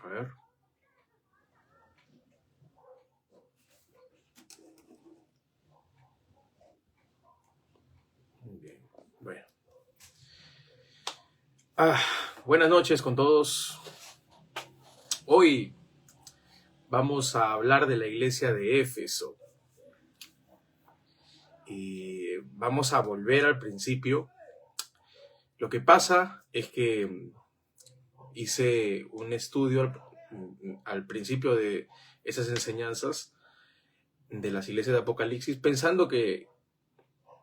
A ver. Muy bien. Bueno. Buenas noches con todos. Hoy vamos a hablar de la iglesia de Éfeso. Y vamos a volver al principio. Lo que pasa es que hice un estudio al principio de esas enseñanzas de las iglesias de Apocalipsis, pensando que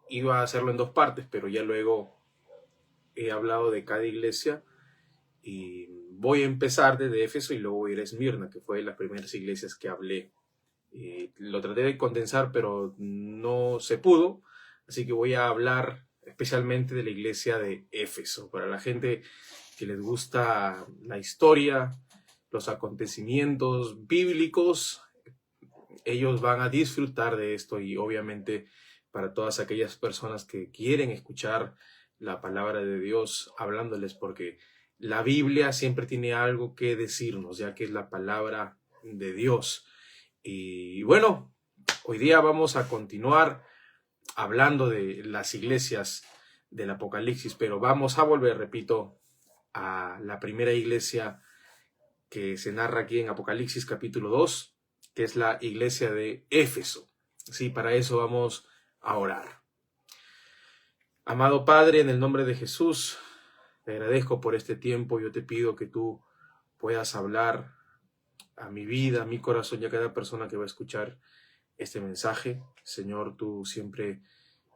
iba a hacerlo en dos partes, pero ya luego he hablado de cada iglesia y voy a empezar desde Éfeso y luego voy a ir a Esmirna, que fue de las primeras iglesias que hablé. Lo traté de condensar, pero no se pudo, así que voy a hablar especialmente de la iglesia de Éfeso. Para la gente que les gusta la historia, los acontecimientos bíblicos, ellos van a disfrutar de esto, y obviamente para todas aquellas personas que quieren escuchar la palabra de Dios hablándoles, porque la Biblia siempre tiene algo que decirnos, ya que es la palabra de Dios. Y bueno, hoy día vamos a continuar hablando de las iglesias del Apocalipsis, pero vamos a volver, repito, a la primera iglesia que se narra aquí en Apocalipsis capítulo 2, que es la iglesia de Éfeso. Sí, para eso vamos a orar. Amado Padre, en el nombre de Jesús, te agradezco por este tiempo. Yo te pido que tú puedas hablar a mi vida, a mi corazón y a cada persona que va a escuchar este mensaje. Señor, tú siempre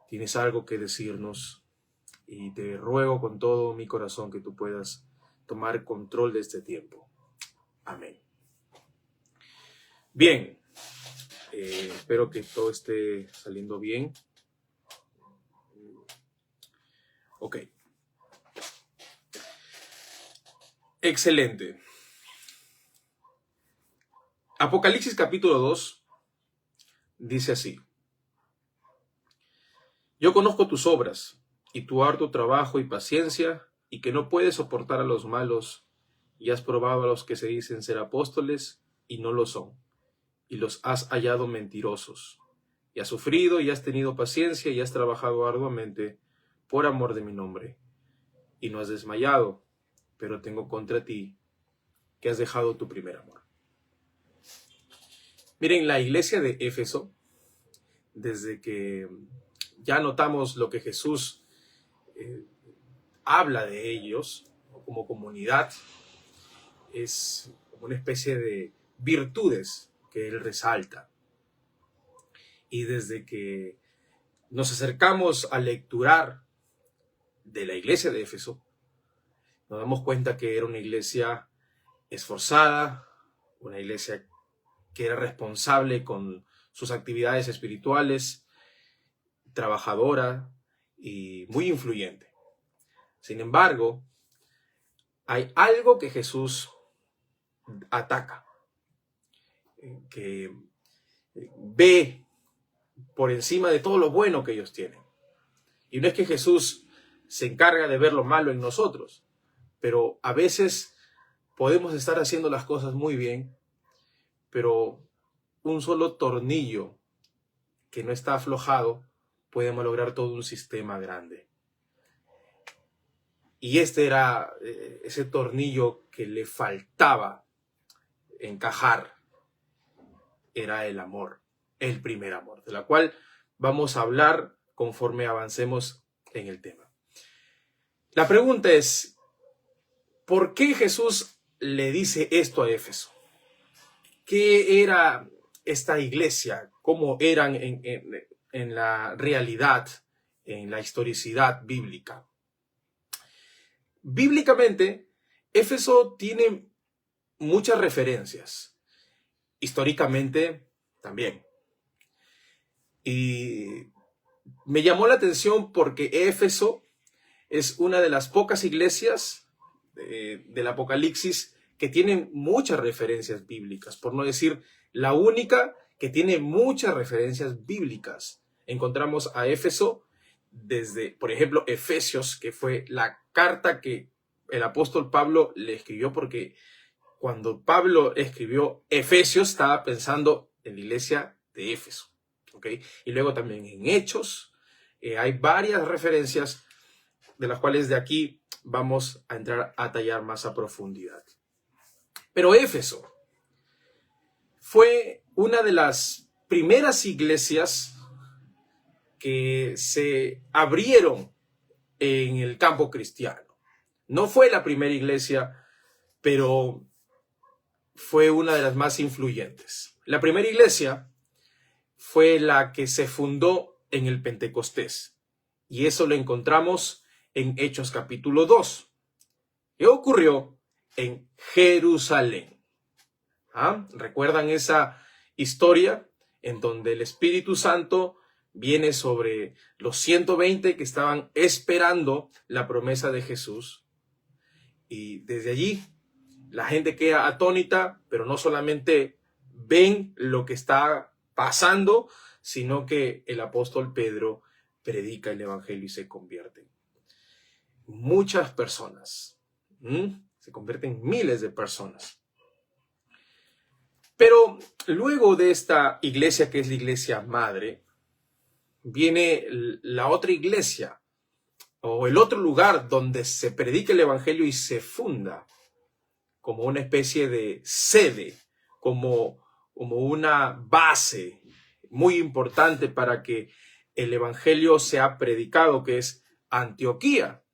tienes algo que decirnos y te ruego con todo mi corazón que tú puedas tomar control de este tiempo. Amén. Bien, espero que todo esté saliendo bien. Ok. Excelente. Apocalipsis capítulo 2 dice así: Yo conozco tus obras y tu arduo trabajo y paciencia, y que no puedes soportar a los malos, y has probado a los que se dicen ser apóstoles y no lo son, y los has hallado mentirosos, y has sufrido y has tenido paciencia y has trabajado arduamente por amor de mi nombre, y no has desmayado, pero tengo contra ti que has dejado tu primer amor. Miren, la iglesia de Éfeso, desde que ya notamos lo que Jesús habla de ellos como comunidad, es como una especie de virtudes que él resalta. Y desde que nos acercamos a lecturar de la iglesia de Éfeso, nos damos cuenta que era una iglesia esforzada, una iglesia que era responsable con sus actividades espirituales, trabajadora y muy influyente. Sin embargo, hay algo que Jesús ataca, que ve por encima de todo lo bueno que ellos tienen. Y no es que Jesús se encarga de ver lo malo en nosotros, pero a veces podemos estar haciendo las cosas muy bien, pero un solo tornillo que no está aflojado puede malograr todo un sistema grande. Y este era ese tornillo que le faltaba encajar, era el amor, el primer amor, de la cual vamos a hablar conforme avancemos en el tema. La pregunta es, ¿por qué Jesús le dice esto a Éfeso? ¿Qué era esta iglesia? ¿Cómo eran en la realidad, en la historicidad bíblica? Bíblicamente, Éfeso tiene muchas referencias. Históricamente, también. Y me llamó la atención porque Éfeso es una de las pocas iglesias del Apocalipsis que tienen muchas referencias bíblicas, por no decir la única que tiene muchas referencias bíblicas. Encontramos a Éfeso desde, por ejemplo, Efesios, que fue la carta que el apóstol Pablo le escribió porque cuando Pablo escribió Efesios, estaba pensando en la iglesia de Éfeso. ¿Okay? Y luego también en Hechos hay varias referencias de las cuales de aquí vamos a entrar a tallar más a profundidad. Pero Éfeso fue una de las primeras iglesias que se abrieron en el campo cristiano. No fue la primera iglesia, pero fue una de las más influyentes. La primera iglesia fue la que se fundó en el Pentecostés. Y eso lo encontramos en Hechos capítulo 2. ¿Qué ocurrió en Jerusalén? ¿Recuerdan esa historia en donde el Espíritu Santo viene sobre los 120 que estaban esperando la promesa de Jesús? Y desde allí la gente queda atónita, pero no solamente ven lo que está pasando, sino que el apóstol Pedro predica el evangelio y se convierten muchas personas. Se convierten miles de personas. Pero luego de esta iglesia, que es la iglesia madre, viene la otra iglesia o el otro lugar donde se predica el evangelio y se funda como una especie de sede, como una base muy importante para que el evangelio sea predicado, que es Antioquía.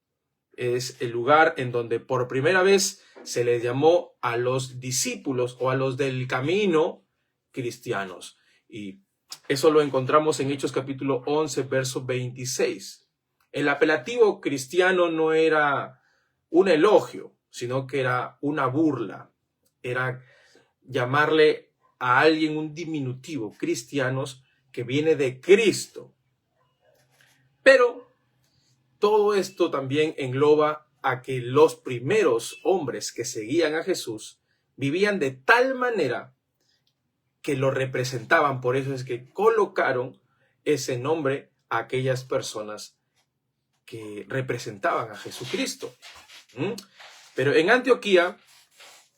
Es el lugar en donde por primera vez se les llamó a los discípulos o a los del camino cristianos. Y eso lo encontramos en Hechos capítulo 11, verso 26. El apelativo cristiano no era un elogio, sino que era una burla. Era llamarle a alguien un diminutivo, cristianos, que viene de Cristo. Pero todo esto también engloba a que los primeros hombres que seguían a Jesús vivían de tal manera que lo representaban. Por eso es que colocaron ese nombre a aquellas personas que representaban a Jesucristo. Pero en Antioquía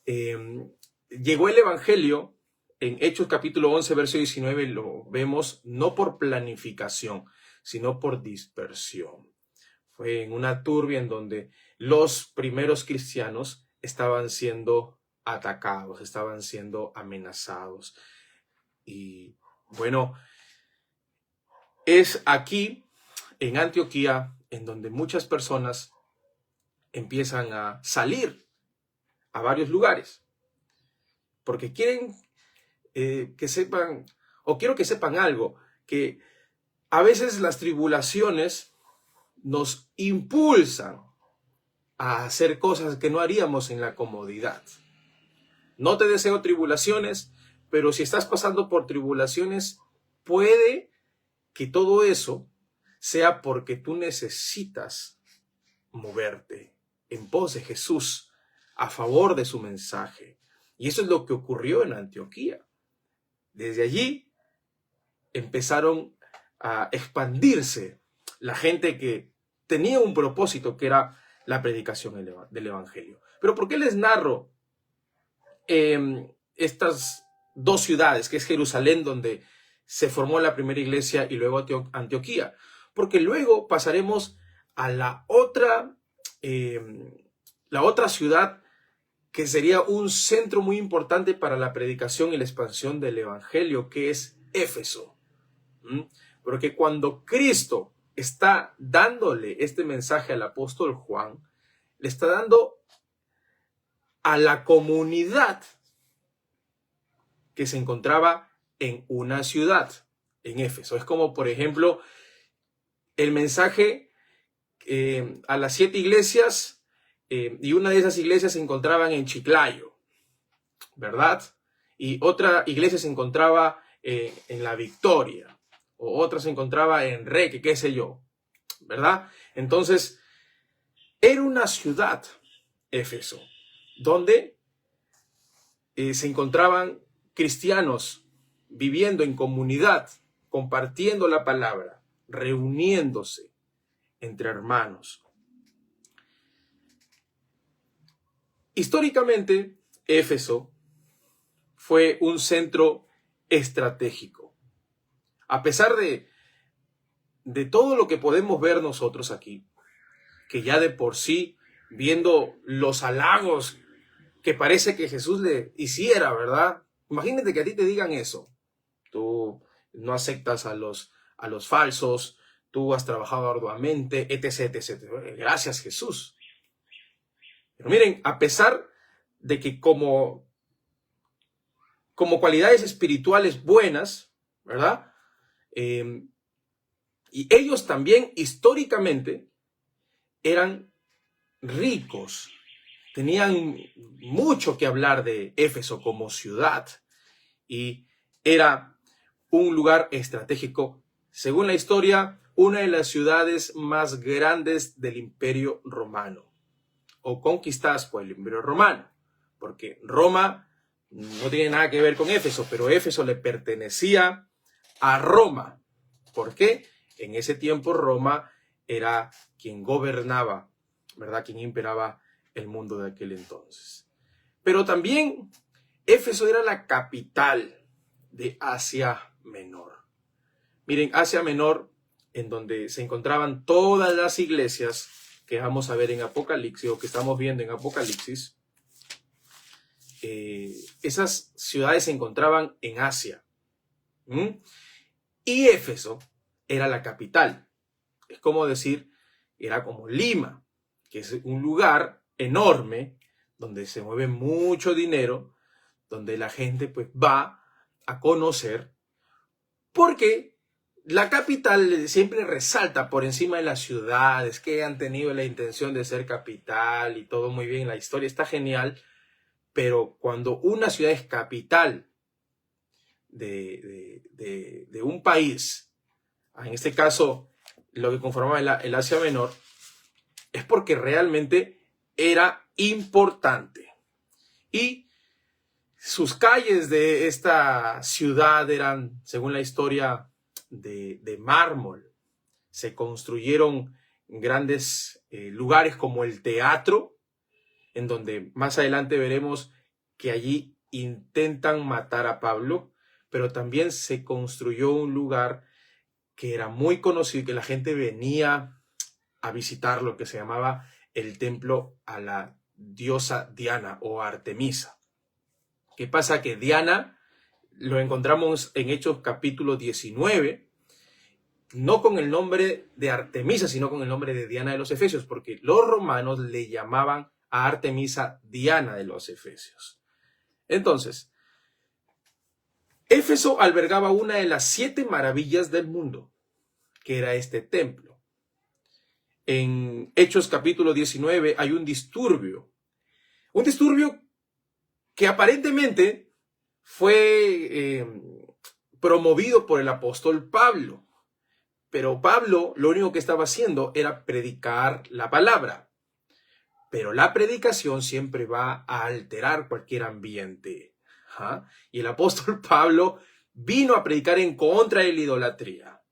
llegó el evangelio. En Hechos capítulo 11, verso 19 lo vemos no por planificación, sino por dispersión. Fue en una turbia en donde los primeros cristianos estaban siendo atacados, estaban siendo amenazados. Y bueno, es aquí, en Antioquía, en donde muchas personas empiezan a salir a varios lugares. Porque quieren que sepan, o quiero que sepan algo, que a veces las tribulaciones nos impulsan a hacer cosas que no haríamos en la comodidad. No te deseo tribulaciones, pero si estás pasando por tribulaciones, puede que todo eso sea porque tú necesitas moverte en pos de Jesús, a favor de su mensaje. Y eso es lo que ocurrió en Antioquía. Desde allí empezaron a expandirse la gente que tenía un propósito, que era la predicación del evangelio. Pero ¿por qué les narro estas dos ciudades, que es Jerusalén, donde se formó la primera iglesia, y luego Antioquía? Porque luego pasaremos a la otra ciudad, que sería un centro muy importante para la predicación y la expansión del evangelio, que es Éfeso. Porque cuando Cristo está dándole este mensaje al apóstol Juan, le está dando a la comunidad que se encontraba en una ciudad, en Éfeso. Es como, por ejemplo, el mensaje a las 7 iglesias, y una de esas iglesias se encontraban en Chiclayo, ¿verdad? Y otra iglesia se encontraba en La Victoria, o otra se encontraba en Reque, qué sé yo, ¿verdad? Entonces, era una ciudad, Éfeso, donde se encontraban cristianos viviendo en comunidad, compartiendo la palabra, reuniéndose entre hermanos. Históricamente, Éfeso fue un centro estratégico. A pesar de todo lo que podemos ver nosotros aquí, que ya de por sí, viendo los halagos que parece que Jesús le hiciera, ¿verdad? Imagínate que a ti te digan eso. Tú no aceptas a los falsos, tú has trabajado arduamente, etc, etc. Gracias, Jesús. Pero miren, a pesar de que como cualidades espirituales buenas, ¿verdad? Y ellos también históricamente eran ricos, tenían mucho que hablar de Éfeso como ciudad y era un lugar estratégico, según la historia, una de las ciudades más grandes del Imperio Romano o conquistadas por el Imperio Romano, porque Roma no tiene nada que ver con Éfeso, pero Éfeso le pertenecía a Roma. ¿Por qué? En ese tiempo Roma era quien gobernaba, ¿verdad? Quien imperaba el mundo de aquel entonces. Pero también Éfeso era la capital de Asia Menor. Miren, Asia Menor, en donde se encontraban todas las iglesias que vamos a ver en Apocalipsis o que estamos viendo en Apocalipsis, esas ciudades se encontraban en Asia. Y Éfeso era la capital. Es como decir, era como Lima, que es un lugar enorme donde se mueve mucho dinero, donde la gente pues va a conocer, porque la capital siempre resalta por encima de las ciudades que han tenido la intención de ser capital y todo muy bien, la historia está genial, pero cuando una ciudad es capital de un país, en este caso lo que conformaba el Asia Menor, es porque realmente era importante. Y sus calles de esta ciudad eran, según la historia, de mármol. Se construyeron grandes lugares como el teatro, en donde más adelante veremos que allí intentan matar a Pablo, pero también se construyó un lugar que era muy conocido y que la gente venía a visitar, lo que se llamaba el templo a la diosa Diana o Artemisa. ¿Qué pasa? Que Diana lo encontramos en Hechos capítulo 19, no con el nombre de Artemisa, sino con el nombre de Diana de los Efesios, porque los romanos le llamaban a Artemisa Diana de los Efesios. Entonces, Éfeso albergaba una de las 7 maravillas del mundo, que era este templo. En Hechos capítulo 19 hay un disturbio que aparentemente fue promovido por el apóstol Pablo. Pero Pablo lo único que estaba haciendo era predicar la palabra. Pero la predicación siempre va a alterar cualquier ambiente. Y el apóstol Pablo vino a predicar en contra de la idolatría.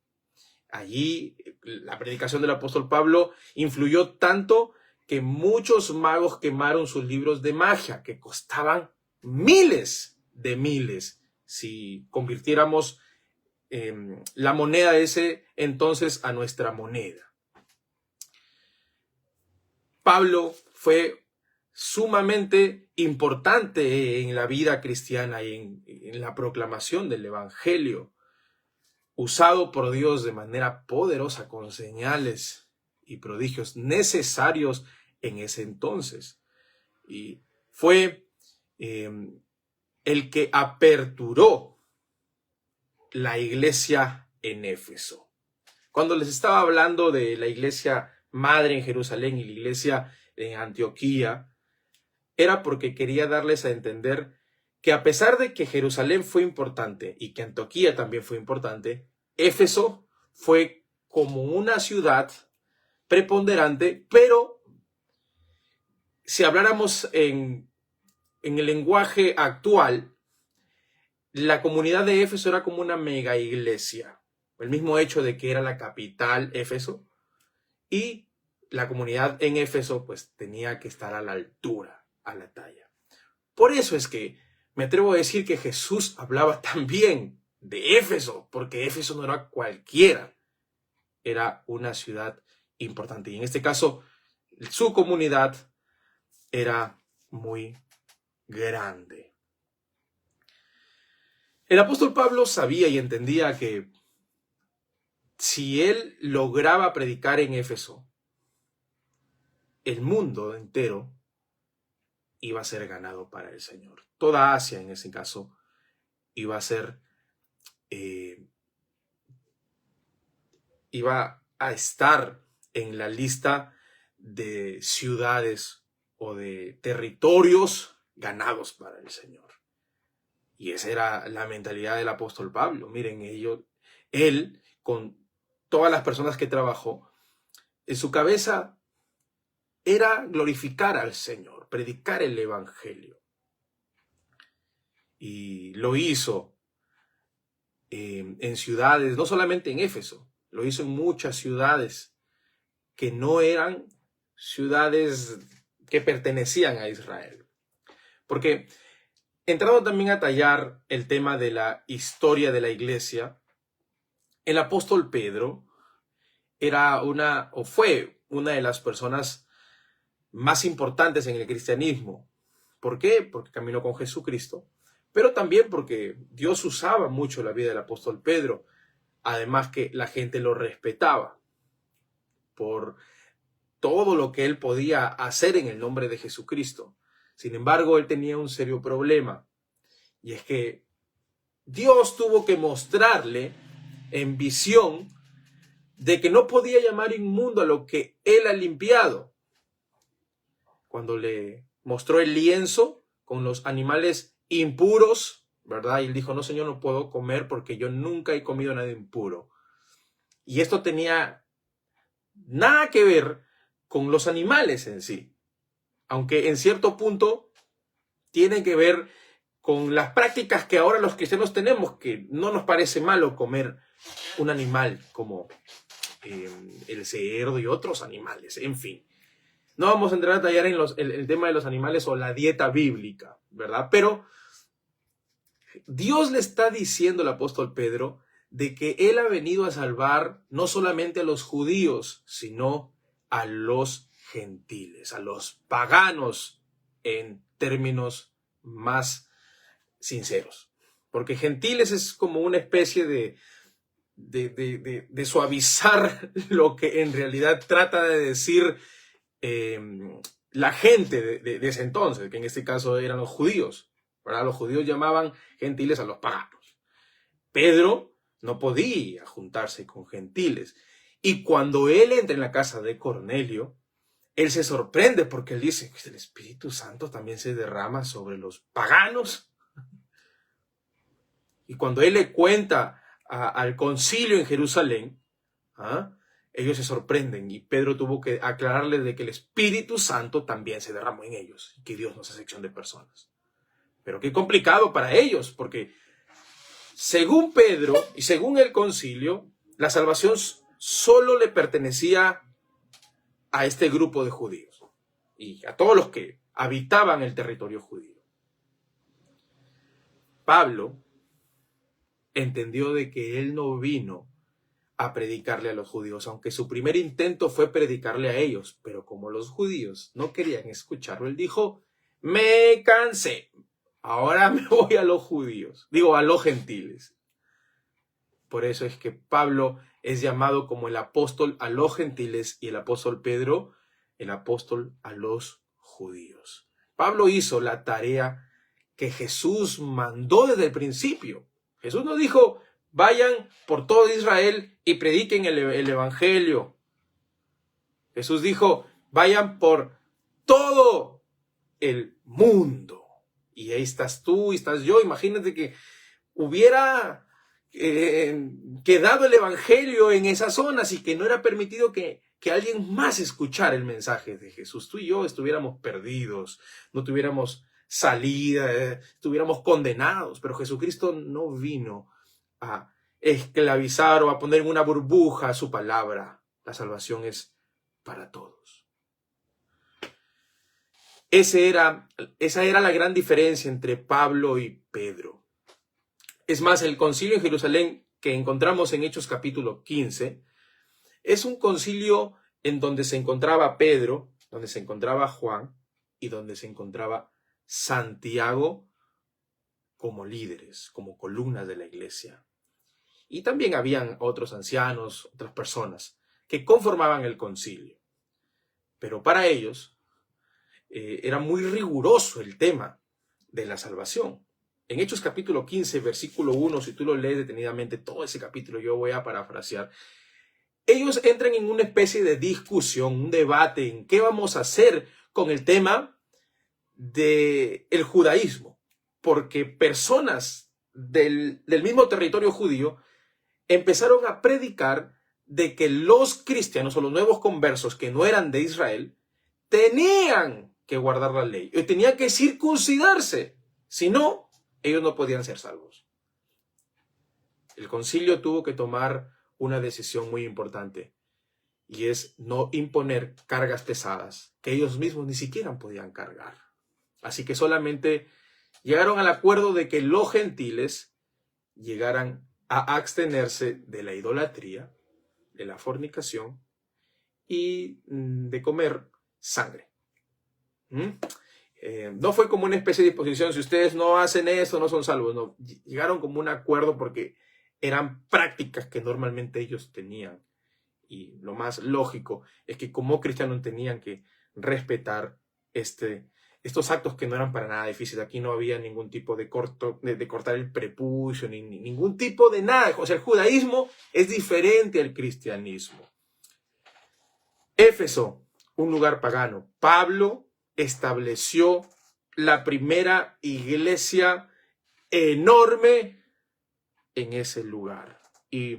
Allí la predicación del apóstol Pablo influyó tanto que muchos magos quemaron sus libros de magia, que costaban miles de miles. Si convirtiéramos la moneda de ese entonces a nuestra moneda. Pablo fue sumamente importante en la vida cristiana y en la proclamación del evangelio, usado por Dios de manera poderosa con señales y prodigios necesarios en ese entonces. Y fue el que aperturó la iglesia en Éfeso. Cuando les estaba hablando de la iglesia madre en Jerusalén y la iglesia en Antioquía, era porque quería darles a entender que a pesar de que Jerusalén fue importante y que Antioquía también fue importante, Éfeso fue como una ciudad preponderante, pero si habláramos en el lenguaje actual, la comunidad de Éfeso era como una mega iglesia. El mismo hecho de que era la capital Éfeso y la comunidad en Éfeso pues tenía que estar a la altura, a la talla. Por eso es que me atrevo a decir que Jesús hablaba también de Éfeso, porque Éfeso no era cualquiera, era una ciudad importante. Y en este caso, su comunidad era muy grande. El apóstol Pablo sabía y entendía que si él lograba predicar en Éfeso, el mundo entero iba a ser ganado para el Señor. Toda Asia, en ese caso, iba a ser, iba a estar en la lista de ciudades o de territorios ganados para el Señor. Y esa era la mentalidad del apóstol Pablo. Miren, él, con todas las personas que trabajó, en su cabeza era glorificar al Señor, predicar el evangelio. Y lo hizo en ciudades, no solamente en Éfeso, lo hizo en muchas ciudades que no eran ciudades que pertenecían a Israel. Porque entrando también a tallar el tema de la historia de la iglesia, el apóstol Pedro fue una de las personas más importantes en el cristianismo. ¿Por qué? Porque caminó con Jesucristo, pero también porque Dios usaba mucho la vida del apóstol Pedro, además que la gente lo respetaba por todo lo que él podía hacer en el nombre de Jesucristo. Sin embargo, él tenía un serio problema, y es que Dios tuvo que mostrarle en visión de que no podía llamar inmundo a lo que él ha limpiado. Cuando le mostró el lienzo con los animales impuros, ¿verdad? Y él dijo, no, Señor, no puedo comer porque yo nunca he comido nada impuro. Y esto tenía nada que ver con los animales en sí, aunque en cierto punto tiene que ver con las prácticas que ahora los cristianos tenemos, que no nos parece malo comer un animal como el cerdo y otros animales, en fin. No vamos a entrar a tallar en el tema de los animales o la dieta bíblica, ¿verdad? Pero Dios le está diciendo al apóstol Pedro de que él ha venido a salvar no solamente a los judíos, sino a los gentiles, a los paganos en términos más sinceros. Porque gentiles es como una especie de suavizar lo que en realidad trata de decir la gente de ese entonces, que en este caso eran los judíos, ¿verdad? Los judíos llamaban gentiles a los paganos. Pedro no podía juntarse con gentiles. Y cuando él entra en la casa de Cornelio, él se sorprende porque él dice que el Espíritu Santo también se derrama sobre los paganos. Y cuando él le cuenta al concilio en Jerusalén, ellos se sorprenden y Pedro tuvo que aclararles de que el Espíritu Santo también se derramó en ellos y que Dios no hace sección de personas. Pero qué complicado para ellos, porque según Pedro y según el concilio, la salvación solo le pertenecía a este grupo de judíos y a todos los que habitaban el territorio judío. Pablo entendió de que él no vino a predicarle a los judíos, aunque su primer intento fue predicarle a ellos, pero como los judíos no querían escucharlo, él dijo, me cansé, ahora me voy a los judíos, a los gentiles. Por eso es que Pablo es llamado como el apóstol a los gentiles y el apóstol Pedro, el apóstol a los judíos. Pablo hizo la tarea que Jesús mandó desde el principio. Jesús no dijo, vayan por todo Israel y prediquen el evangelio. Jesús dijo, vayan por todo el mundo. Y ahí estás tú y estás yo. Imagínate que hubiera quedado el evangelio en esas zonas y que no era permitido que alguien más escuchara el mensaje de Jesús. Tú y yo estuviéramos perdidos, no tuviéramos salida, estuviéramos condenados. Pero Jesucristo no vino a esclavizar o a poner en una burbuja su palabra. La salvación es para todos. Esa era la gran diferencia entre Pablo y Pedro. Es más, el concilio en Jerusalén que encontramos en Hechos capítulo 15 es un concilio en donde se encontraba Pedro, donde se encontraba Juan y donde se encontraba Santiago como líderes, como columnas de la iglesia. Y también habían otros ancianos, otras personas que conformaban el concilio. Pero para ellos era muy riguroso el tema de la salvación. En Hechos capítulo 15, versículo 1, si tú lo lees detenidamente, todo ese capítulo, yo voy a parafrasear, ellos entran en una especie de discusión, un debate en qué vamos a hacer con el tema del judaísmo, porque personas del mismo territorio judío empezaron a predicar de que los cristianos o los nuevos conversos que no eran de Israel tenían que guardar la ley, tenían que circuncidarse, si no, ellos no podían ser salvos. El concilio tuvo que tomar una decisión muy importante y es no imponer cargas pesadas que ellos mismos ni siquiera podían cargar. Así que solamente llegaron al acuerdo de que los gentiles llegaran a abstenerse de la idolatría, de la fornicación y de comer sangre. No fue como una especie de disposición, si ustedes no hacen eso, no son salvos. No, llegaron como un acuerdo porque eran prácticas que normalmente ellos tenían. Y lo más lógico es que como cristianos tenían que respetar estos actos que no eran para nada difíciles. Aquí no había ningún tipo de cortar el prepucio, ni ningún tipo de nada. O sea, el judaísmo es diferente al cristianismo. Éfeso, un lugar pagano. Pablo estableció la primera iglesia enorme en ese lugar. Y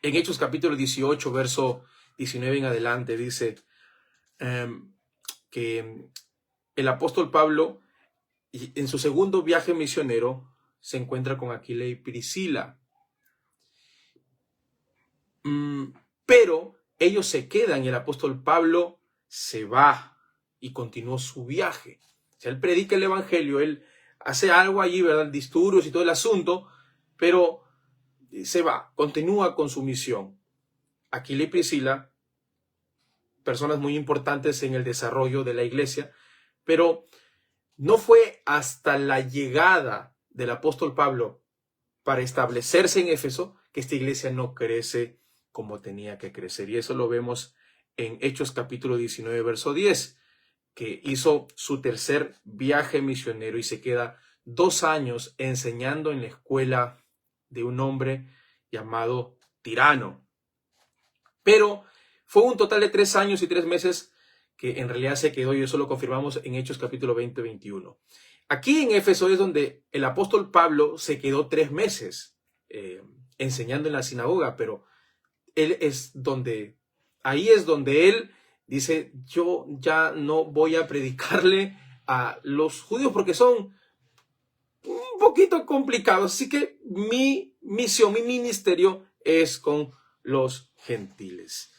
en Hechos capítulo 18, verso 19 en adelante, dice que el apóstol Pablo, en su segundo viaje misionero, se encuentra con Aquila y Priscila. Pero ellos se quedan y el apóstol Pablo se va y continuó su viaje. O sea, él predica el evangelio, él hace algo allí, ¿verdad? Disturbios y todo el asunto, pero se va, continúa con su misión. Aquila y Priscila, personas muy importantes en el desarrollo de la iglesia, pero no fue hasta la llegada del apóstol Pablo para establecerse en Éfeso que esta iglesia no crece como tenía que crecer. Y eso lo vemos en Hechos capítulo 19, verso 10, que hizo su tercer viaje misionero y se queda 2 años enseñando en la escuela de un hombre llamado Tirano. Pero fue un total de 3 años y 3 meses que en realidad se quedó, y eso lo confirmamos en Hechos capítulo 20-21. Aquí en Éfeso es donde el apóstol Pablo se quedó 3 meses enseñando en la sinagoga, pero ahí es donde él dice, yo ya no voy a predicarle a los judíos porque son un poquito complicados, así que mi misión, mi ministerio es con los gentiles.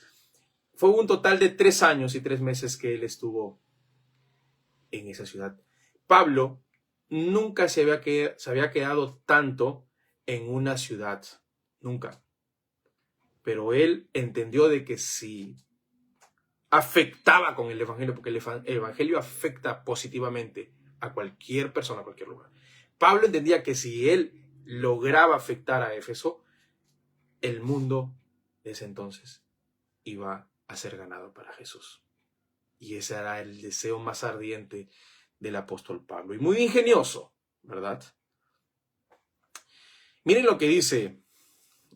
Fue un total de 3 años y 3 meses que él estuvo en esa ciudad. Pablo nunca se había quedado tanto en una ciudad, nunca. Pero él entendió de que si afectaba con el evangelio, porque el evangelio afecta positivamente a cualquier persona, a cualquier lugar. Pablo entendía que si él lograba afectar a Éfeso, el mundo de ese entonces iba a ser ganado para Jesús. Y ese era el deseo más ardiente del apóstol Pablo. Y muy ingenioso, ¿verdad? Miren lo que dice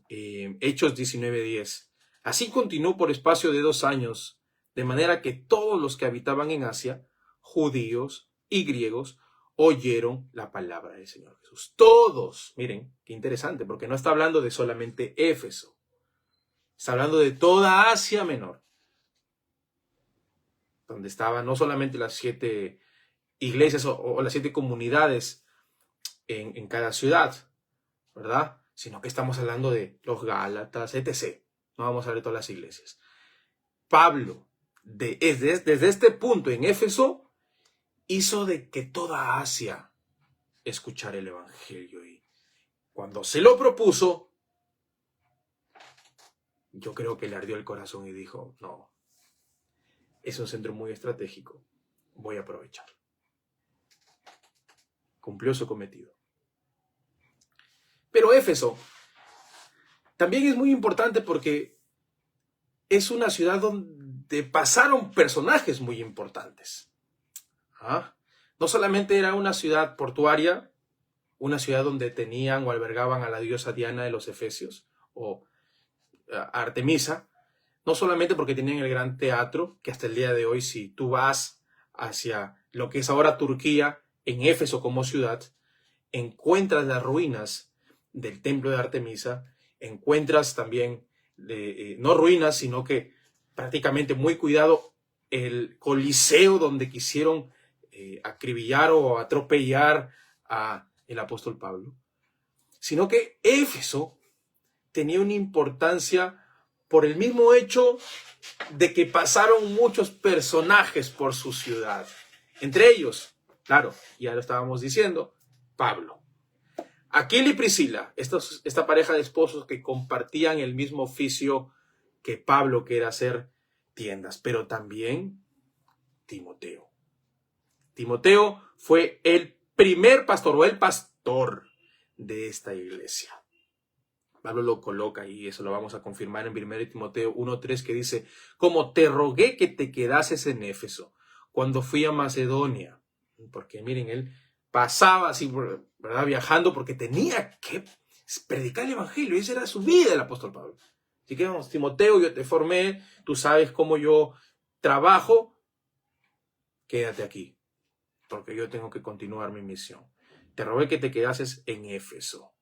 Hechos 19:10. Así continuó por espacio de 2 años, de manera que todos los que habitaban en Asia, judíos y griegos, oyeron la palabra del Señor Jesús. Todos, miren, qué interesante, porque no está hablando de solamente Éfeso. Está hablando de toda Asia Menor, donde estaban no solamente las 7 iglesias o las 7 comunidades en cada ciudad, ¿verdad? Sino que estamos hablando de los Gálatas, etc. No vamos a ver todas las iglesias. Pablo, desde este punto en Éfeso, hizo de que toda Asia escuchara el evangelio. Y cuando se lo propuso, yo creo que le ardió el corazón y dijo, no, es un centro muy estratégico, voy a aprovechar. Cumplió su cometido. Pero Éfeso también es muy importante porque es una ciudad donde pasaron personajes muy importantes. No solamente era una ciudad portuaria, una ciudad donde tenían o albergaban a la diosa Diana de los Efesios o Artemisa, no solamente porque tenían el gran teatro, que hasta el día de hoy, si tú vas hacia lo que es ahora Turquía, en Éfeso como ciudad, encuentras las ruinas del templo de Artemisa, encuentras también, no ruinas, sino que prácticamente muy cuidado, el coliseo donde quisieron acribillar o atropellar a el apóstol Pablo, sino que Éfeso tenía una importancia por el mismo hecho de que pasaron muchos personajes por su ciudad. Entre ellos, claro, ya lo estábamos diciendo, Pablo. Aquila y Priscila, esta pareja de esposos que compartían el mismo oficio que Pablo, que era hacer tiendas, pero también Timoteo. Timoteo fue el primer pastor o el pastor de esta iglesia. Pablo lo coloca y eso lo vamos a confirmar en 1 Timoteo 1:3, que dice, como te rogué que te quedases en Éfeso cuando fui a Macedonia. Porque miren, él pasaba así, ¿verdad?, viajando porque tenía que predicar el evangelio. Esa era su vida, el apóstol Pablo. Así que vamos, Timoteo, yo te formé, tú sabes cómo yo trabajo, quédate aquí, porque yo tengo que continuar mi misión. Te rogué que te quedases en Éfeso.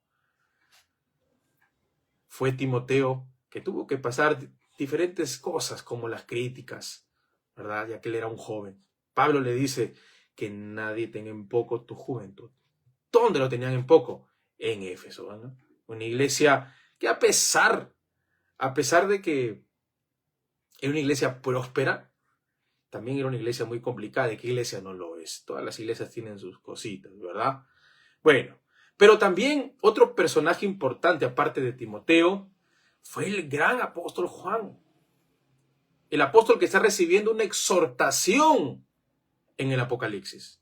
Fue Timoteo que tuvo que pasar diferentes cosas como las críticas, ¿verdad? Ya que él era un joven. Pablo le dice que nadie tenga en poco tu juventud. ¿Dónde lo tenían en poco? En Éfeso, ¿verdad? Una iglesia que a pesar de que era una iglesia próspera, también era una iglesia muy complicada. ¿De qué iglesia no lo es? Todas las iglesias tienen sus cositas, ¿verdad? Bueno, pero también otro personaje importante, aparte de Timoteo, fue el gran apóstol Juan. El apóstol que está recibiendo una exhortación en el Apocalipsis.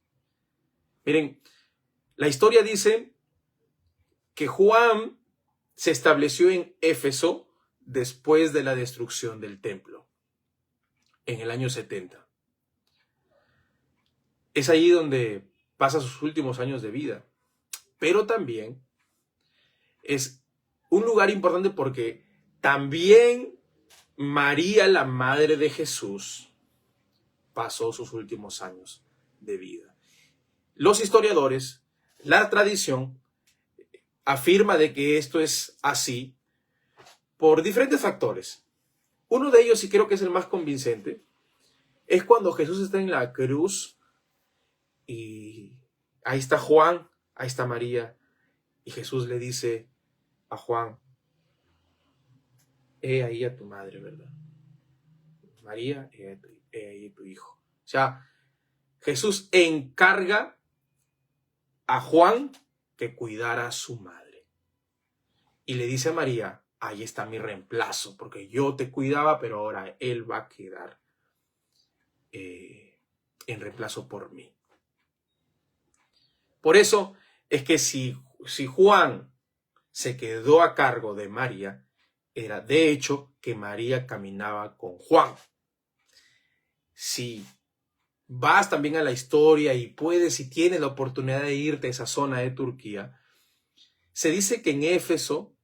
Miren, la historia dice que Juan se estableció en Éfeso después de la destrucción del templo, en el año 70. Es allí donde pasa sus últimos años de vida. Pero también es un lugar importante porque también María, la madre de Jesús, pasó sus últimos años de vida. Los historiadores, la tradición, afirma de que esto es así por diferentes factores. Uno de ellos, y creo que es el más convincente, es cuando Jesús está en la cruz y ahí está Juan, ahí está María, y Jesús le dice a Juan, he ahí a tu madre, ¿verdad? María, he ahí a tu hijo. O sea, Jesús encarga a Juan que cuidara a su madre. Y le dice a María, ahí está mi reemplazo, porque yo te cuidaba, pero ahora él va a quedar en reemplazo por mí. Por eso es que si Juan se quedó a cargo de María, era de hecho que María caminaba con Juan. Si vas también a la historia y puedes, si tienes la oportunidad de irte a esa zona de Turquía, se dice que en Éfeso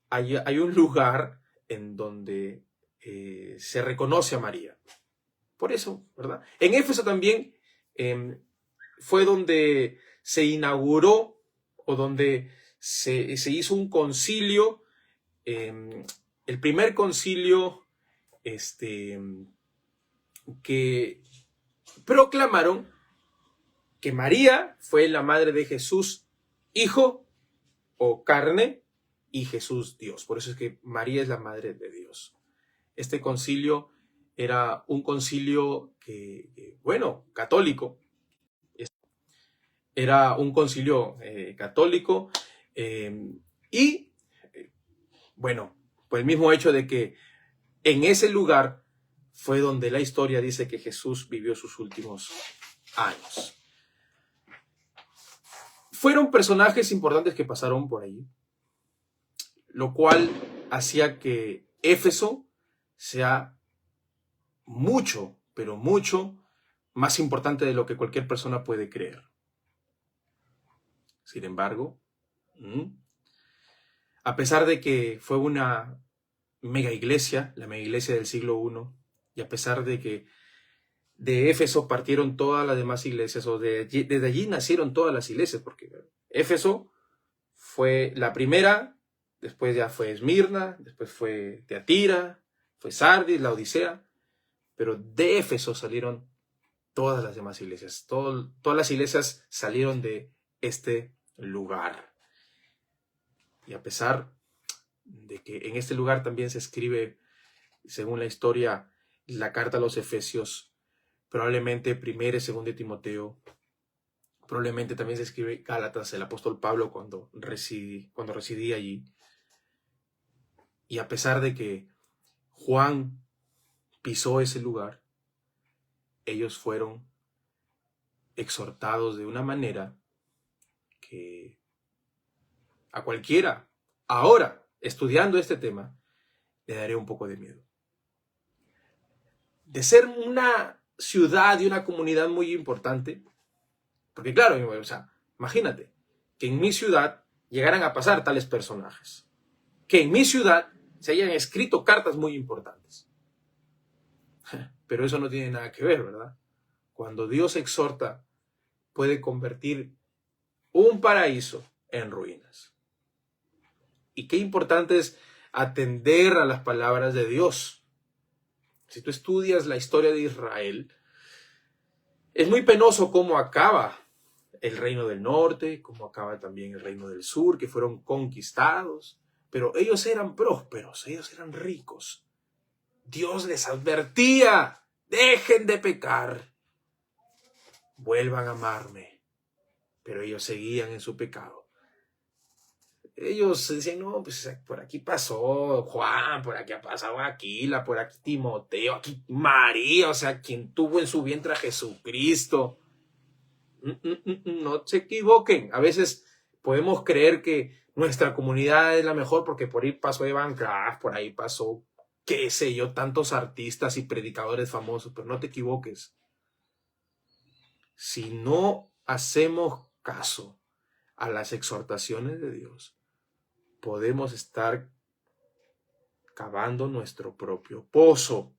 hay un lugar en donde se reconoce a María. Por eso, ¿verdad? En Éfeso también fue donde se inauguró o donde se hizo un concilio, el primer concilio que proclamaron que María fue la madre de Jesús, hijo o carne, y Jesús Dios. Por eso es que María es la madre de Dios. Este concilio era un concilio bueno, católico. Era un concilio católico y, bueno, pues el mismo hecho de que en ese lugar fue donde la historia dice que Jesús vivió sus últimos años. Fueron personajes importantes que pasaron por allí, lo cual hacía que Éfeso sea mucho, pero mucho más importante de lo que cualquier persona puede creer. Sin embargo, a pesar de que fue una mega iglesia, la mega iglesia del siglo I, y a pesar de que de Éfeso partieron todas las demás iglesias, o desde allí nacieron todas las iglesias, porque Éfeso fue la primera, después ya fue Esmirna, después fue Teatira, fue Sardis, la Odisea, pero de Éfeso salieron todas las demás iglesias. Todas las iglesias salieron de este lugar. Y a pesar de que en este lugar también se escribe, según la historia, la carta a los Efesios, probablemente 1 y 2 Timoteo, probablemente también se escribe Gálatas, el apóstol Pablo cuando residía allí. Y a pesar de que Juan pisó ese lugar, ellos fueron exhortados de una manera que a cualquiera, ahora, estudiando este tema, le daría un poco de miedo. De ser una ciudad y una comunidad muy importante, porque claro, o sea, imagínate que en mi ciudad llegaran a pasar tales personajes, que en mi ciudad se hayan escrito cartas muy importantes. Pero eso no tiene nada que ver, ¿verdad? Cuando Dios exhorta, puede convertir un paraíso en ruinas. Y qué importante es atender a las palabras de Dios. Si tú estudias la historia de Israel, es muy penoso cómo acaba el reino del norte, cómo acaba también el reino del sur, que fueron conquistados, pero ellos eran prósperos, ellos eran ricos. Dios les advertía, dejen de pecar, vuelvan a amarme, pero ellos seguían en su pecado. Ellos decían, no, pues por aquí pasó Juan, por aquí ha pasado Aquila, por aquí Timoteo, aquí María, o sea, quien tuvo en su vientre a Jesucristo. No se equivoquen. A veces podemos creer que nuestra comunidad es la mejor porque por ahí pasó Evan Kraft, por ahí pasó, qué sé yo, tantos artistas y predicadores famosos, pero no te equivoques. Si no hacemos caso a las exhortaciones de Dios, podemos estar cavando nuestro propio pozo.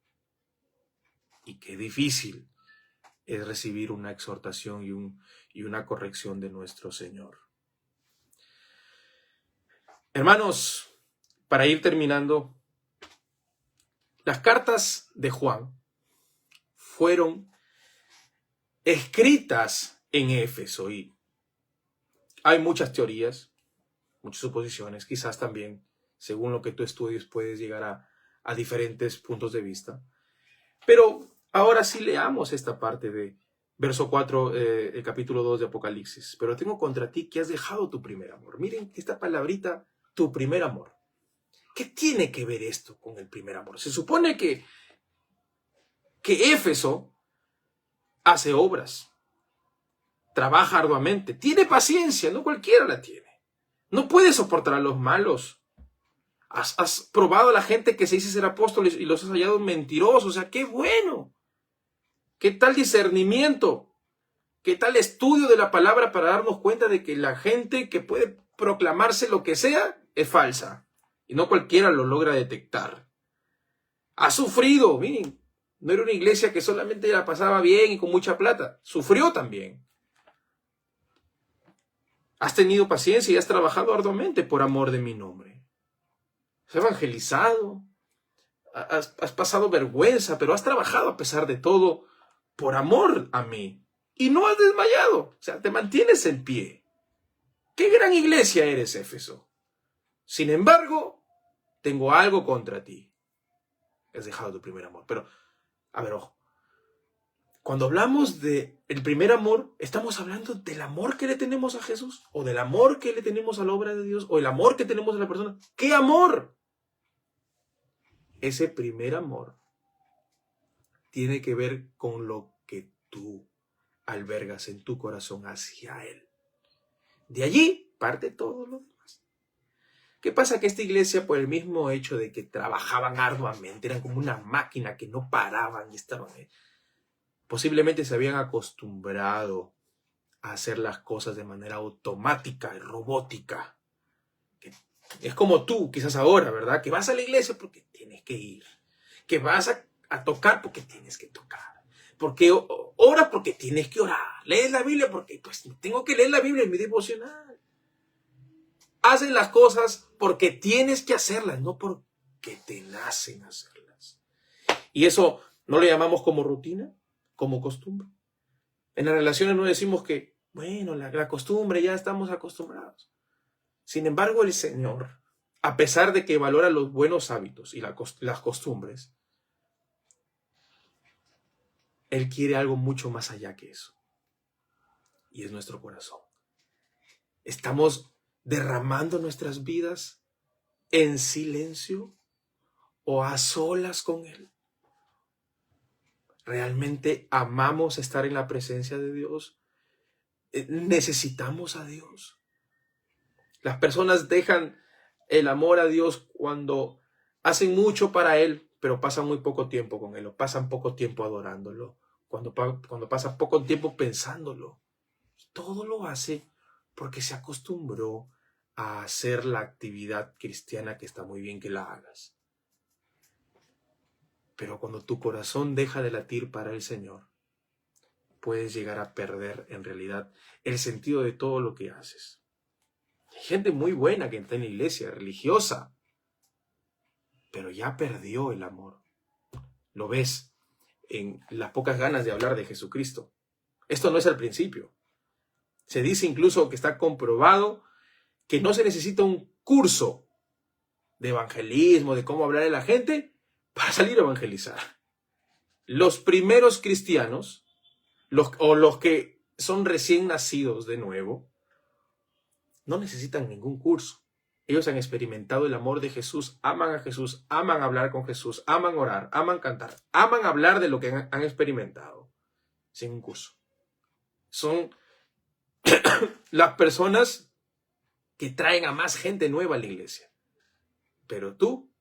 Y qué difícil es recibir una exhortación y una corrección de nuestro Señor. Hermanos, para ir terminando, las cartas de Juan fueron escritas en Éfeso y hay muchas teorías, muchas suposiciones, quizás también, según lo que tú estudies, puedes llegar a diferentes puntos de vista. Pero ahora sí leamos esta parte de verso 4, el capítulo 2 de Apocalipsis. Pero tengo contra ti que has dejado tu primer amor. Miren esta palabrita, tu primer amor. ¿Qué tiene que ver esto con el primer amor? Se supone que Éfeso hace obras, trabaja arduamente, tiene paciencia, no cualquiera la tiene. No puede soportar a los malos. Has probado a la gente que se dice ser apóstoles y los has hallado mentirosos. O sea, qué bueno. ¿Qué tal discernimiento? ¿Qué tal estudio de la palabra para darnos cuenta de que la gente que puede proclamarse lo que sea es falsa? Y no cualquiera lo logra detectar. Ha sufrido, miren, no era una iglesia que solamente la pasaba bien y con mucha plata. Sufrió también. Has tenido paciencia y has trabajado arduamente por amor de mi nombre. Has evangelizado. Has pasado vergüenza, pero has trabajado a pesar de todo por amor a mí. Y no has desmayado. O sea, te mantienes en pie. ¡Qué gran iglesia eres, Éfeso! Sin embargo, tengo algo contra ti. Has dejado tu primer amor. Pero, a ver, ojo. Cuando hablamos de el primer amor, estamos hablando del amor que le tenemos a Jesús, o del amor que le tenemos a la obra de Dios, o el amor que tenemos a la persona. ¿Qué amor? Ese primer amor tiene que ver con lo que tú albergas en tu corazón hacia Él. De allí parte todo lo demás. ¿Qué pasa? Que esta iglesia, por el mismo hecho de que trabajaban arduamente, eran como una máquina que no paraban y estaban ahí, posiblemente se habían acostumbrado a hacer las cosas de manera automática y robótica. Es como tú, quizás ahora, ¿verdad? Que vas a la iglesia porque tienes que ir. Que vas a tocar porque tienes que tocar. Porque oras porque tienes que orar. Lees la Biblia porque pues tengo que leer la Biblia en mi devocional. Haces las cosas porque tienes que hacerlas, no porque te nacen hacerlas. Y eso no lo llamamos como rutina, como costumbre. En las relaciones no decimos que, bueno, la costumbre, ya estamos acostumbrados. Sin embargo, el Señor, a pesar de que valora los buenos hábitos y las costumbres, Él quiere algo mucho más allá que eso. Y es nuestro corazón. ¿Estamos derramando nuestras vidas en silencio o a solas con Él? ¿Realmente amamos estar en la presencia de Dios? ¿Necesitamos a Dios? Las personas dejan el amor a Dios cuando hacen mucho para Él, pero pasan muy poco tiempo con Él, o pasan poco tiempo adorándolo, cuando pasan poco tiempo pensándolo. Todo lo hace porque se acostumbró a hacer la actividad cristiana, que está muy bien que la hagas. Pero cuando tu corazón deja de latir para el Señor, puedes llegar a perder en realidad el sentido de todo lo que haces. Hay gente muy buena que está en la iglesia, religiosa, pero ya perdió el amor. Lo ves en las pocas ganas de hablar de Jesucristo. Esto no es al principio. Se dice incluso que está comprobado que no se necesita un curso de evangelismo, de cómo hablar a la gente, para salir a evangelizar. Los primeros cristianos, los que son recién nacidos de nuevo, no necesitan ningún curso. Ellos han experimentado el amor de Jesús, aman a Jesús, aman hablar con Jesús, aman orar, aman cantar, aman hablar de lo que han experimentado sin un curso. Son las personas que traen a más gente nueva a la iglesia. Pero tú,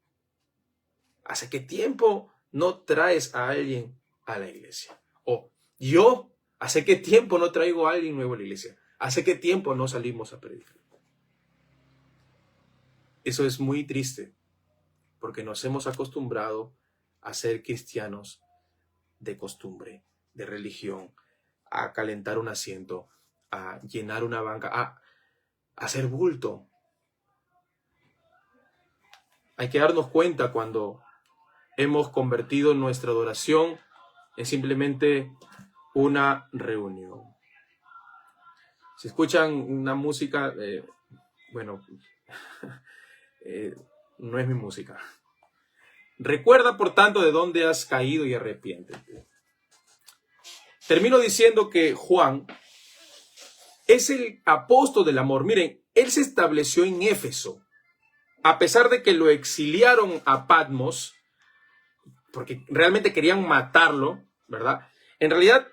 ¿hace qué tiempo no traes a alguien a la iglesia? O yo, ¿hace qué tiempo no traigo a alguien nuevo a la iglesia? ¿Hace qué tiempo no salimos a predicar? Eso es muy triste, porque nos hemos acostumbrado a ser cristianos de costumbre, de religión, a calentar un asiento, a llenar una banca, a hacer bulto. Hay que darnos cuenta cuando hemos convertido nuestra adoración en simplemente una reunión. Si escuchan una música, no es mi música. Recuerda, por tanto, de dónde has caído y arrepiéntete. Termino diciendo que Juan es el apóstol del amor. Miren, él se estableció en Éfeso. A pesar de que lo exiliaron a Patmos, porque realmente querían matarlo, ¿verdad? En realidad,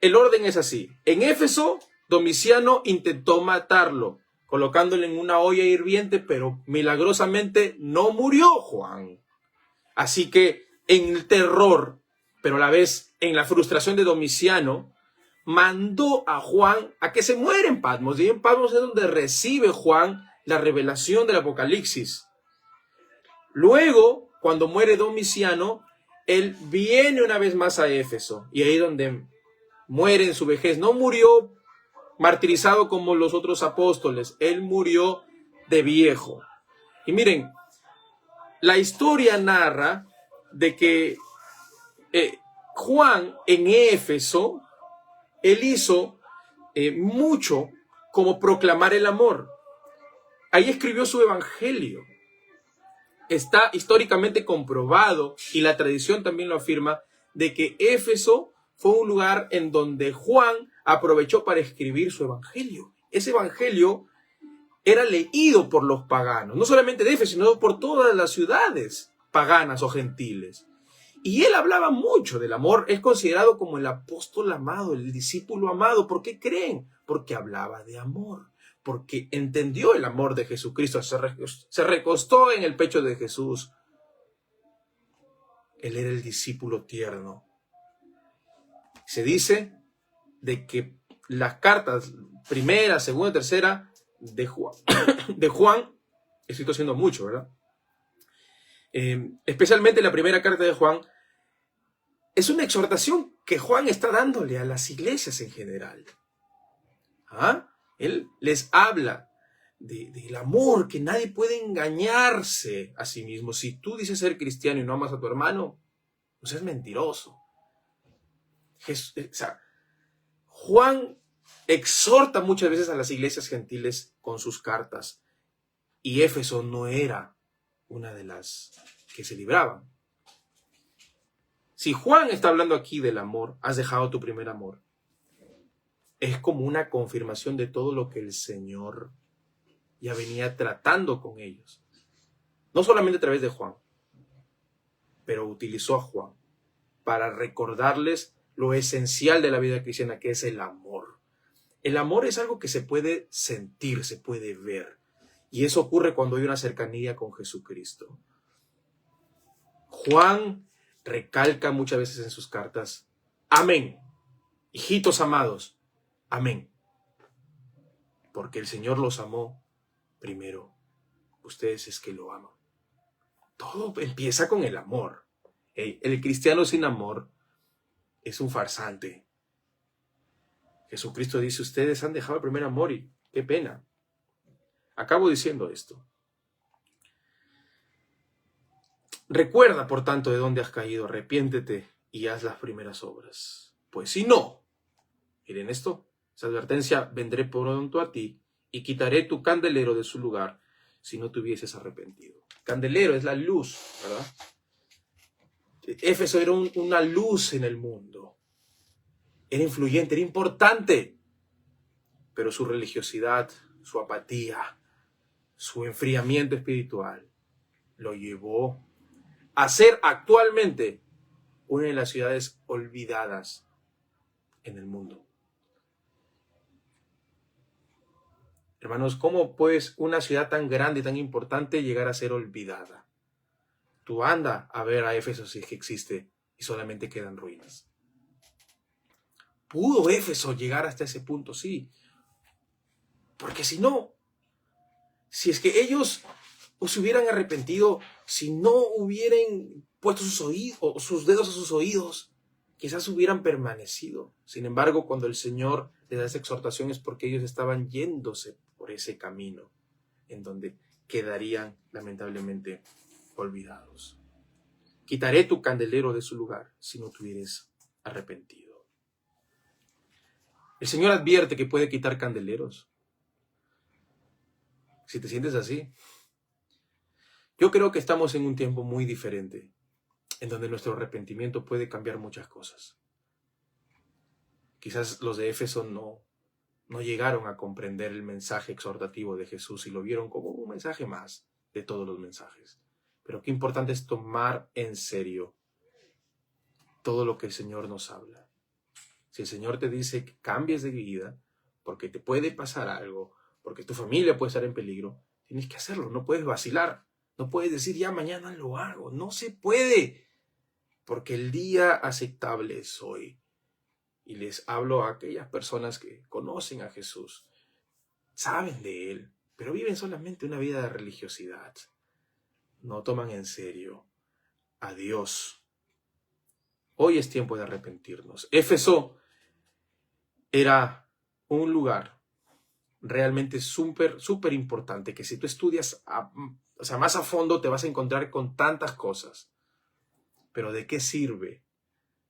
el orden es así. En Éfeso, Domiciano intentó matarlo, colocándolo en una olla hirviente, pero milagrosamente no murió Juan. Así que en el terror, pero a la vez en la frustración de Domiciano, mandó a Juan a que se muera en Patmos. Y en Patmos es donde recibe Juan la revelación del Apocalipsis. Luego, cuando muere Domiciano, él viene una vez más a Éfeso. Y ahí es donde muere en su vejez. No murió martirizado como los otros apóstoles. Él murió de viejo. Y miren, la historia narra de que Juan en Éfeso, él hizo mucho como proclamar el amor. Ahí escribió su evangelio. Está históricamente comprobado, y la tradición también lo afirma, de que Éfeso fue un lugar en donde Juan aprovechó para escribir su evangelio. Ese evangelio era leído por los paganos, no solamente de Éfeso, sino por todas las ciudades paganas o gentiles. Y él hablaba mucho del amor. Es considerado como el apóstol amado, el discípulo amado. ¿Por qué creen? Porque hablaba de amor. Porque entendió el amor de Jesucristo. Se recostó en el pecho de Jesús. Él era el discípulo tierno. Se dice de que las cartas primera, segunda, tercera de Juan, estoy tosiendo mucho, ¿verdad? Especialmente la primera carta de Juan, es una exhortación que Juan está dándole a las iglesias en general. ¿Ah? Él les habla del amor, que nadie puede engañarse a sí mismo. Si tú dices ser cristiano y no amas a tu hermano, pues es mentiroso. Juan exhorta muchas veces a las iglesias gentiles con sus cartas, y Éfeso no era una de las que se libraban. Si Juan está hablando aquí del amor, has dejado tu primer amor, es como una confirmación de todo lo que el Señor ya venía tratando con ellos. No solamente a través de Juan, pero utilizó a Juan para recordarles lo esencial de la vida cristiana, que es el amor. El amor es algo que se puede sentir, se puede ver. Y eso ocurre cuando hay una cercanía con Jesucristo. Juan recalca muchas veces en sus cartas: amén, hijitos amados, amén. Porque el Señor los amó primero. Ustedes es que lo aman. Todo empieza con el amor. El cristiano sin amor es un farsante. Jesucristo dice: ustedes han dejado el primer amor, y qué pena. Acabo diciendo esto. Recuerda, por tanto, de dónde has caído, arrepiéntete y haz las primeras obras. Pues si no, miren esto, esa advertencia: vendré pronto a ti y quitaré tu candelero de su lugar si no te hubieses arrepentido. Candelero es la luz, ¿verdad? Éfeso era una luz en el mundo. Era influyente, era importante. Pero su religiosidad, su apatía, su enfriamiento espiritual lo llevó a ser actualmente una de las ciudades olvidadas en el mundo. Hermanos, ¿cómo pues una ciudad tan grande y tan importante llegar a ser olvidada? Tú anda a ver a Éfeso si es que existe y solamente quedan ruinas. ¿Pudo Éfeso llegar hasta ese punto? Sí. Porque si no, si es que ellos se hubieran arrepentido, si no hubieran puesto sus dedos a sus oídos, quizás hubieran permanecido. Sin embargo, cuando el Señor les da esa exhortación, es porque ellos estaban yéndose por ese camino en donde quedarían lamentablemente olvidados. Quitaré tu candelero de su lugar si no te hubieres arrepentido. El Señor advierte que puede quitar candeleros. Si te sientes así, yo creo que estamos en un tiempo muy diferente, en donde nuestro arrepentimiento puede cambiar muchas cosas. Quizás los de Éfeso no llegaron a comprender el mensaje exhortativo de Jesús y lo vieron como un mensaje más de todos los mensajes. Pero qué importante es tomar en serio todo lo que el Señor nos habla. Si el Señor te dice que cambies de vida, porque te puede pasar algo, porque tu familia puede estar en peligro, tienes que hacerlo, no puedes vacilar. No puedes decir: ya mañana lo hago. No se puede. Porque el día aceptable es hoy. Y les hablo a aquellas personas que conocen a Jesús, saben de Él, pero viven solamente una vida de religiosidad. No toman en serio a Dios. Hoy es tiempo de arrepentirnos. Éfeso era un lugar realmente súper importante, que si tú estudias más a fondo te vas a encontrar con tantas cosas. Pero ¿de qué sirve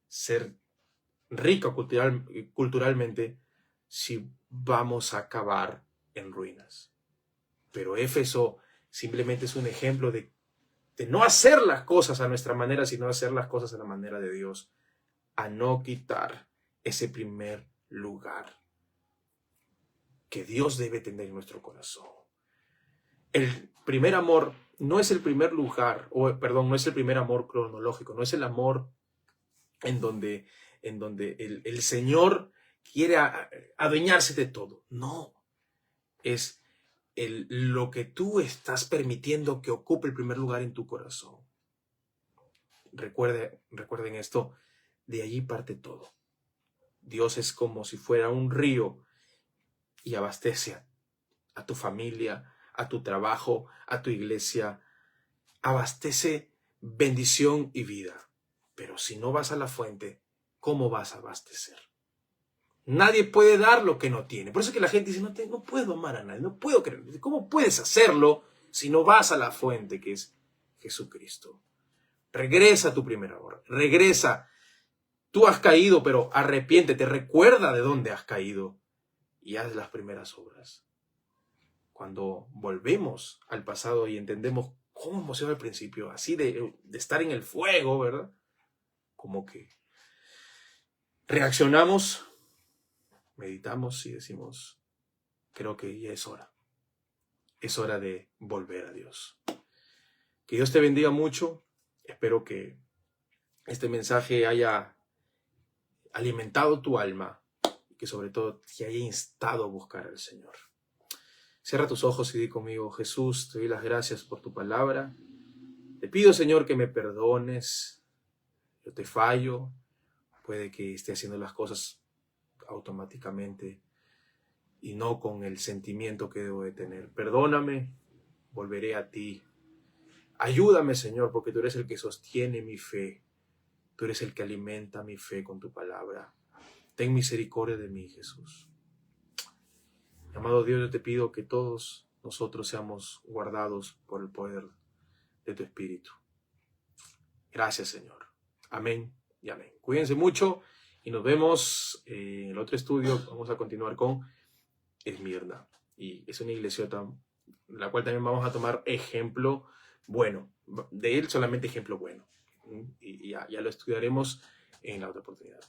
ser rico culturalmente si vamos a acabar en ruinas? Pero Éfeso simplemente es un ejemplo de no hacer las cosas a nuestra manera, sino hacer las cosas a la manera de Dios. a no quitar ese primer lugar que Dios debe tener en nuestro corazón. El primer amor no es el primer lugar, no es el primer amor cronológico, no es el amor en donde el Señor quiere adueñarse de todo. No, es lo que tú estás permitiendo que ocupe el primer lugar en tu corazón. Recuerden esto, de allí parte todo. Dios es como si fuera un río y abastece a tu familia, a tu trabajo, a tu iglesia. Abastece bendición y vida. Pero si no vas a la fuente, ¿cómo vas a abastecer? Nadie puede dar lo que no tiene. Por eso es que la gente dice, no puedo amar a nadie, no puedo creer. ¿Cómo puedes hacerlo si no vas a la fuente que es Jesucristo? Regresa a tu primer amor, regresa. Tú has caído, pero arrepiéntete, recuerda de dónde has caído y haz las primeras obras. Cuando volvemos al pasado y entendemos cómo hemos sido al principio, así de estar en el fuego, ¿verdad? Como que reaccionamos, meditamos y decimos, creo que ya es hora. Es hora de volver a Dios. Que Dios te bendiga mucho. Espero que este mensaje haya alimentado tu alma y que sobre todo te haya instado a buscar al Señor. Cierra tus ojos y di conmigo, Jesús, te doy las gracias por tu palabra. Te pido, Señor, que me perdones. Yo te fallo. Puede que esté haciendo las cosas automáticamente y no con el sentimiento que debo de tener. Perdóname, volveré a ti. Ayúdame, Señor, porque tú eres el que sostiene mi fe. Tú eres el que alimenta mi fe con tu palabra. Ten misericordia de mí, Jesús. Amado Dios, yo te pido que todos nosotros seamos guardados por el poder de tu Espíritu. Gracias, Señor. Amén y amén. Cuídense mucho y nos vemos en el otro estudio. Vamos a continuar con Esmirna. Y es una iglesiota, la cual también vamos a tomar ejemplo bueno. De él solamente ejemplo bueno. Y ya lo estudiaremos en la otra oportunidad.